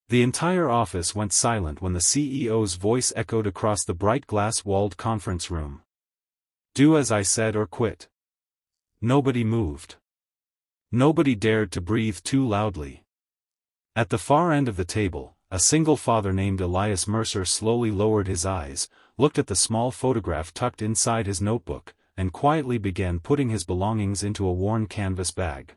The entire office went silent when the CEO's voice echoed across the bright glass-walled conference room. "Do as I said or quit." Nobody moved. Nobody dared to breathe too loudly. At the far end of the table, a single father named Elias Mercer slowly lowered his eyes, looked at the small photograph tucked inside his notebook, and quietly began putting his belongings into a worn canvas bag.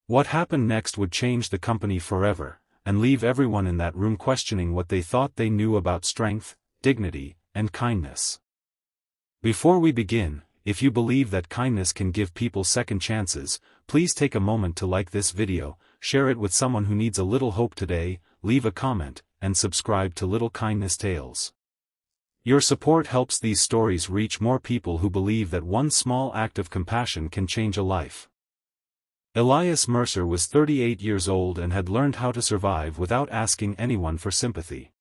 What happened next would change the company forever, and leave everyone in that room questioning what they thought they knew about strength, dignity, and kindness. Before we begin, if you believe that kindness can give people second chances, please take a moment to like this video, share it with someone who needs a little hope today, leave a comment, and subscribe to Little Kindness Tales. Your support helps these stories reach more people who believe that one small act of compassion can change a life. Elias Mercer was 38 years old and had learned how to survive without asking anyone for sympathy.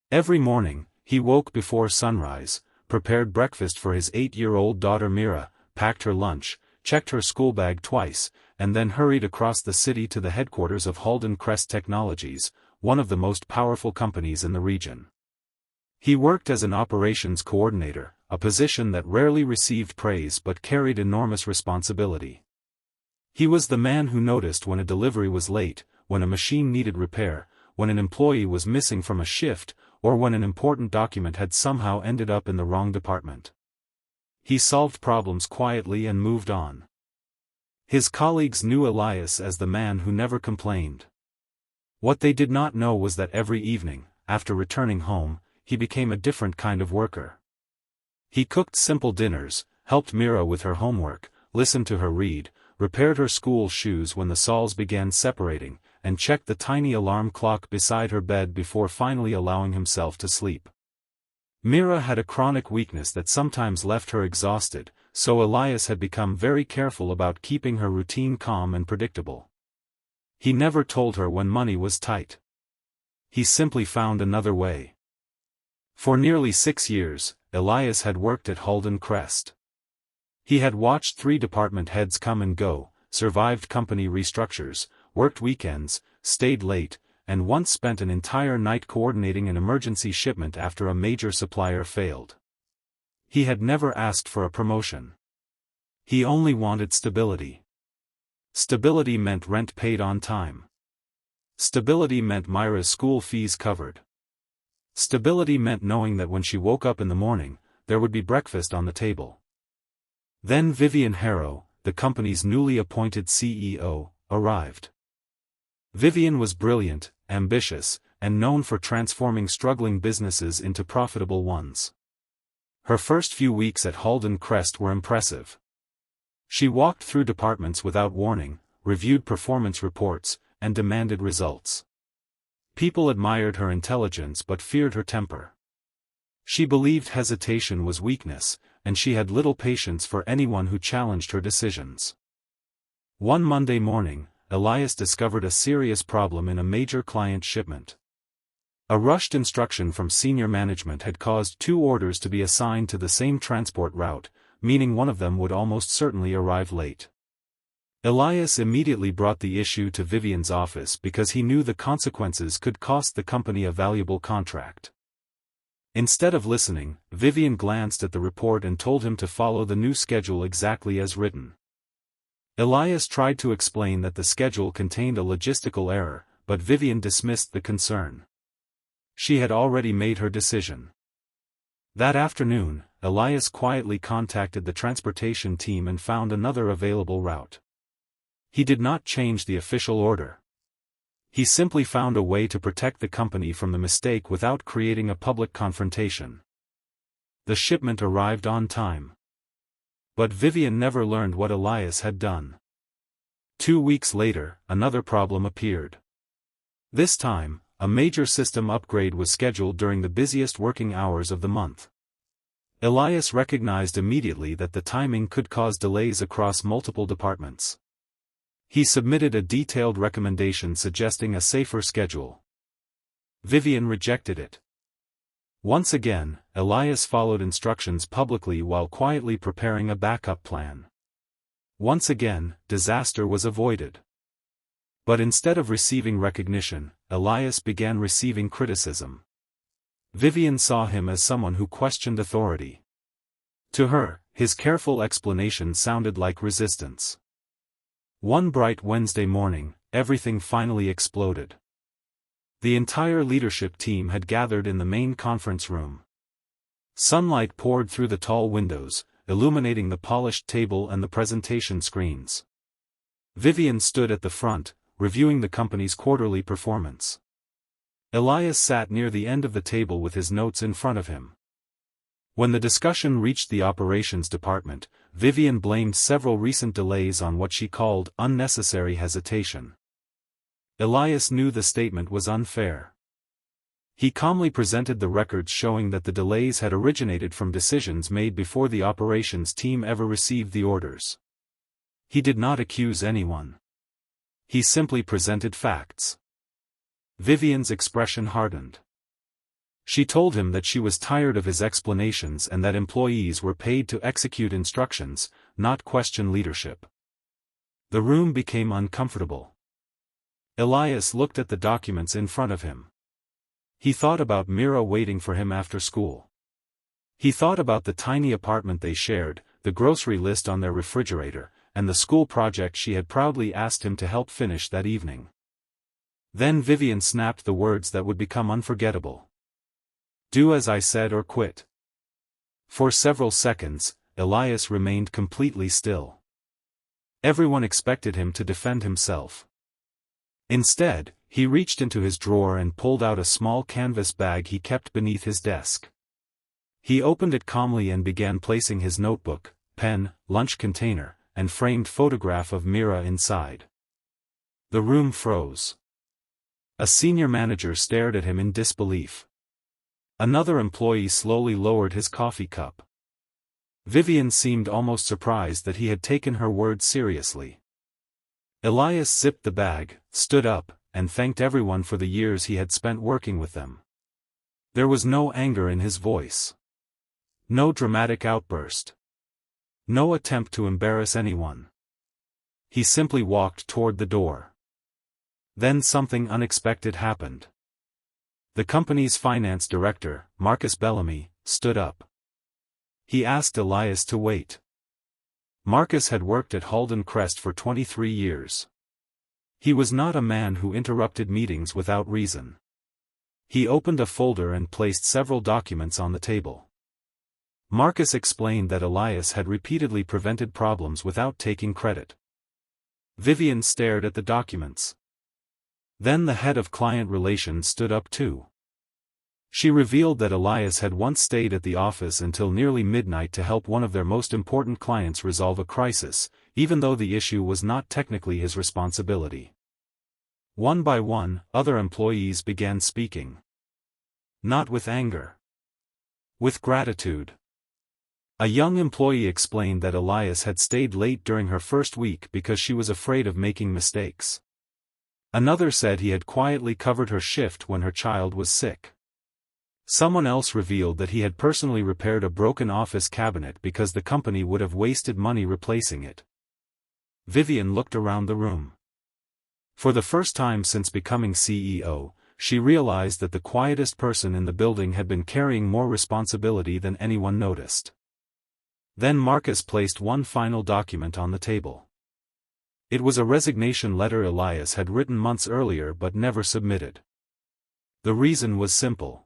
Every morning, he woke before sunrise, prepared breakfast for his 8-year-old daughter Mira, packed her lunch, checked her school bag twice, and then hurried across the city to the headquarters of Halden Crest Technologies, one of the most powerful companies in the region. He worked as an operations coordinator, a position that rarely received praise but carried enormous responsibility. He was the man who noticed when a delivery was late, when a machine needed repair, when an employee was missing from a shift, or when an important document had somehow ended up in the wrong department. He solved problems quietly and moved on. His colleagues knew Elias as the man who never complained. What they did not know was that every evening, after returning home, he became a different kind of worker. He cooked simple dinners, helped Mira with her homework, listened to her read, repaired her school shoes when the soles began separating, and checked the tiny alarm clock beside her bed before finally allowing himself to sleep. Mira had a chronic weakness that sometimes left her exhausted, so Elias had become very careful about keeping her routine calm and predictable. He never told her when money was tight. He simply found another way. For nearly 6 years, Elias had worked at Halden Crest. He had watched 3 department heads come and go, survived company restructures, worked weekends, stayed late, and once spent an entire night coordinating an emergency shipment after a major supplier failed. He had never asked for a promotion. He only wanted stability. Stability meant rent paid on time. Stability meant Myra's school fees covered. Stability meant knowing that when she woke up in the morning, there would be breakfast on the table. Then Vivian Harrow, the company's newly appointed CEO, arrived. Vivian was brilliant, ambitious, and known for transforming struggling businesses into profitable ones. Her first few weeks at Halden Crest were impressive. She walked through departments without warning, reviewed performance reports, and demanded results. People admired her intelligence but feared her temper. She believed hesitation was weakness, and she had little patience for anyone who challenged her decisions. One Monday morning, Elias discovered a serious problem in a major client shipment. A rushed instruction from senior management had caused 2 orders to be assigned to the same transport route, meaning one of them would almost certainly arrive late. Elias immediately brought the issue to Vivian's office because he knew the consequences could cost the company a valuable contract. Instead of listening, Vivian glanced at the report and told him to follow the new schedule exactly as written. Elias tried to explain that the schedule contained a logistical error, but Vivian dismissed the concern. She had already made her decision. That afternoon, Elias quietly contacted the transportation team and found another available route. He did not change the official order. He simply found a way to protect the company from the mistake without creating a public confrontation. The shipment arrived on time. But Vivian never learned what Elias had done. 2 weeks later, another problem appeared. This time, a major system upgrade was scheduled during the busiest working hours of the month. Elias recognized immediately that the timing could cause delays across multiple departments. He submitted a detailed recommendation suggesting a safer schedule. Vivian rejected it. Once again, Elias followed instructions publicly while quietly preparing a backup plan. Once again, disaster was avoided. But instead of receiving recognition, Elias began receiving criticism. Vivian saw him as someone who questioned authority. To her, his careful explanation sounded like resistance. One bright Wednesday morning, everything finally exploded. The entire leadership team had gathered in the main conference room. Sunlight poured through the tall windows, illuminating the polished table and the presentation screens. Vivian stood at the front, reviewing the company's quarterly performance. Elias sat near the end of the table with his notes in front of him. When the discussion reached the operations department, Vivian blamed several recent delays on what she called unnecessary hesitation. Elias knew the statement was unfair. He calmly presented the records showing that the delays had originated from decisions made before the operations team ever received the orders. He did not accuse anyone. He simply presented facts. Vivian's expression hardened. She told him that she was tired of his explanations and that employees were paid to execute instructions, not question leadership. The room became uncomfortable. Elias looked at the documents in front of him. He thought about Mira waiting for him after school. He thought about the tiny apartment they shared, the grocery list on their refrigerator, and the school project she had proudly asked him to help finish that evening. Then Vivian snapped the words that would become unforgettable. "Do as I said or quit." For several seconds, Elias remained completely still. Everyone expected him to defend himself. Instead, he reached into his drawer and pulled out a small canvas bag he kept beneath his desk. He opened it calmly and began placing his notebook, pen, lunch container, and framed photograph of Mira inside. The room froze. A senior manager stared at him in disbelief. Another employee slowly lowered his coffee cup. Vivian seemed almost surprised that he had taken her words seriously. Elias zipped the bag, stood up, and thanked everyone for the years he had spent working with them. There was no anger in his voice. No dramatic outburst. No attempt to embarrass anyone. He simply walked toward the door. Then something unexpected happened. The company's finance director, Marcus Bellamy, stood up. He asked Elias to wait. Marcus had worked at Halden Crest for 23 years. He was not a man who interrupted meetings without reason. He opened a folder and placed several documents on the table. Marcus explained that Elias had repeatedly prevented problems without taking credit. Vivian stared at the documents. Then the head of client relations stood up too. She revealed that Elias had once stayed at the office until nearly midnight to help one of their most important clients resolve a crisis, even though the issue was not technically his responsibility. One by one, other employees began speaking. Not with anger. With gratitude. A young employee explained that Elias had stayed late during her first week because she was afraid of making mistakes. Another said he had quietly covered her shift when her child was sick. Someone else revealed that he had personally repaired a broken office cabinet because the company would have wasted money replacing it. Vivian looked around the room. For the first time since becoming CEO, she realized that the quietest person in the building had been carrying more responsibility than anyone noticed. Then Marcus placed one final document on the table. It was a resignation letter Elias had written months earlier but never submitted. The reason was simple.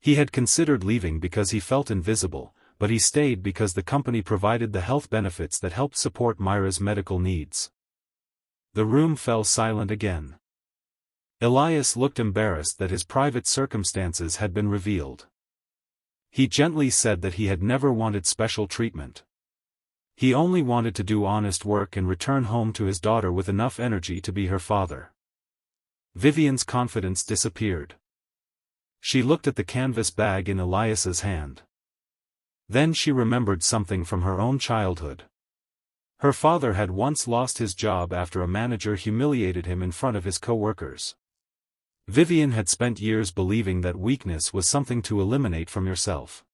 He had considered leaving because he felt invisible, but he stayed because the company provided the health benefits that helped support Myra's medical needs. The room fell silent again. Elias looked embarrassed that his private circumstances had been revealed. He gently said that he had never wanted special treatment. He only wanted to do honest work and return home to his daughter with enough energy to be her father. Vivian's confidence disappeared. She looked at the canvas bag in Elias's hand. Then she remembered something from her own childhood. Her father had once lost his job after a manager humiliated him in front of his co-workers. Vivian had spent years believing that weakness was something to eliminate from yourself.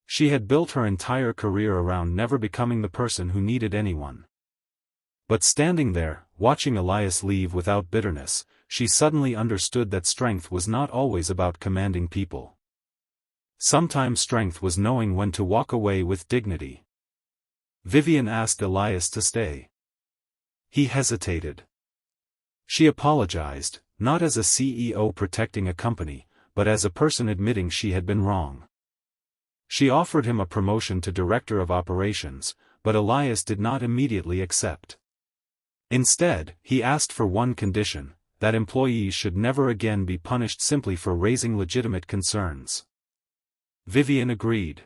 She had built her entire career around never becoming the person who needed anyone. But standing there, watching Elias leave without bitterness, she suddenly understood that strength was not always about commanding people. Sometimes strength was knowing when to walk away with dignity. Vivian asked Elias to stay. He hesitated. She apologized, not as a CEO protecting a company, but as a person admitting she had been wrong. She offered him a promotion to Director of Operations, but Elias did not immediately accept. Instead, he asked for one condition: that employees should never again be punished simply for raising legitimate concerns. Vivian agreed.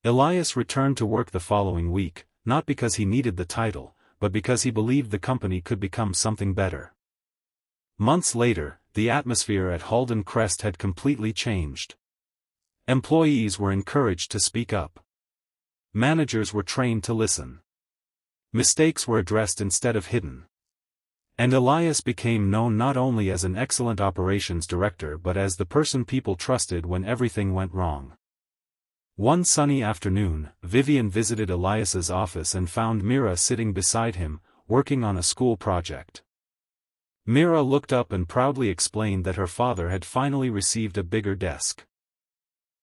Elias returned to work the following week, not because he needed the title, but because he believed the company could become something better. Months later, the atmosphere at Halden Crest had completely changed. Employees were encouraged to speak up. Managers were trained to listen. Mistakes were addressed instead of hidden. And Elias became known not only as an excellent operations director but as the person people trusted when everything went wrong. One sunny afternoon, Vivian visited Elias's office and found Mira sitting beside him, working on a school project. Mira looked up and proudly explained that her father had finally received a bigger desk.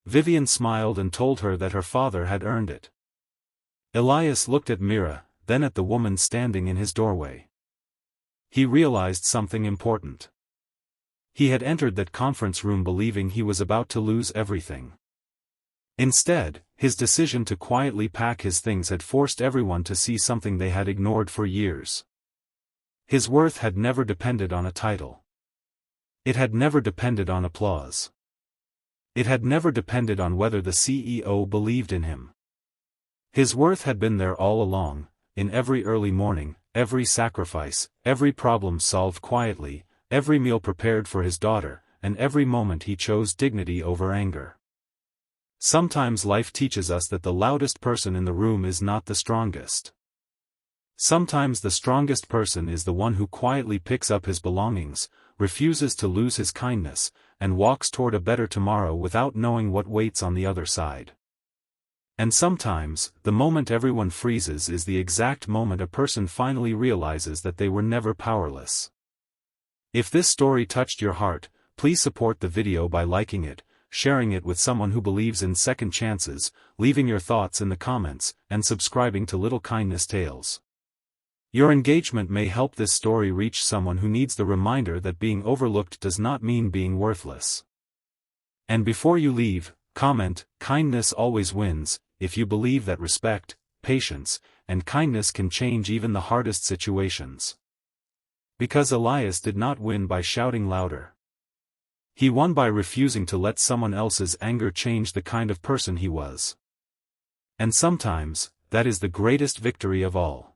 Vivian smiled and told her that her father had earned it. Elias looked at Mira, then at the woman standing in his doorway. He realized something important. He had entered that conference room believing he was about to lose everything. Instead, his decision to quietly pack his things had forced everyone to see something they had ignored for years. His worth had never depended on a title. It had never depended on applause. It had never depended on whether the CEO believed in him. His worth had been there all along, in every early morning, every sacrifice, every problem solved quietly, every meal prepared for his daughter, and every moment he chose dignity over anger. Sometimes life teaches us that the loudest person in the room is not the strongest. Sometimes the strongest person is the one who quietly picks up his belongings, refuses to lose his kindness, and walks toward a better tomorrow without knowing what waits on the other side. And sometimes, the moment everyone freezes is the exact moment a person finally realizes that they were never powerless. If this story touched your heart, please support the video by liking it, sharing it with someone who believes in second chances, leaving your thoughts in the comments, and subscribing to Little Kindness Tales. Your engagement may help this story reach someone who needs the reminder that being overlooked does not mean being worthless. And before you leave, comment, "Kindness always wins," if you believe that respect, patience, and kindness can change even the hardest situations. Because Elias did not win by shouting louder. He won by refusing to let someone else's anger change the kind of person he was. And sometimes, that is the greatest victory of all.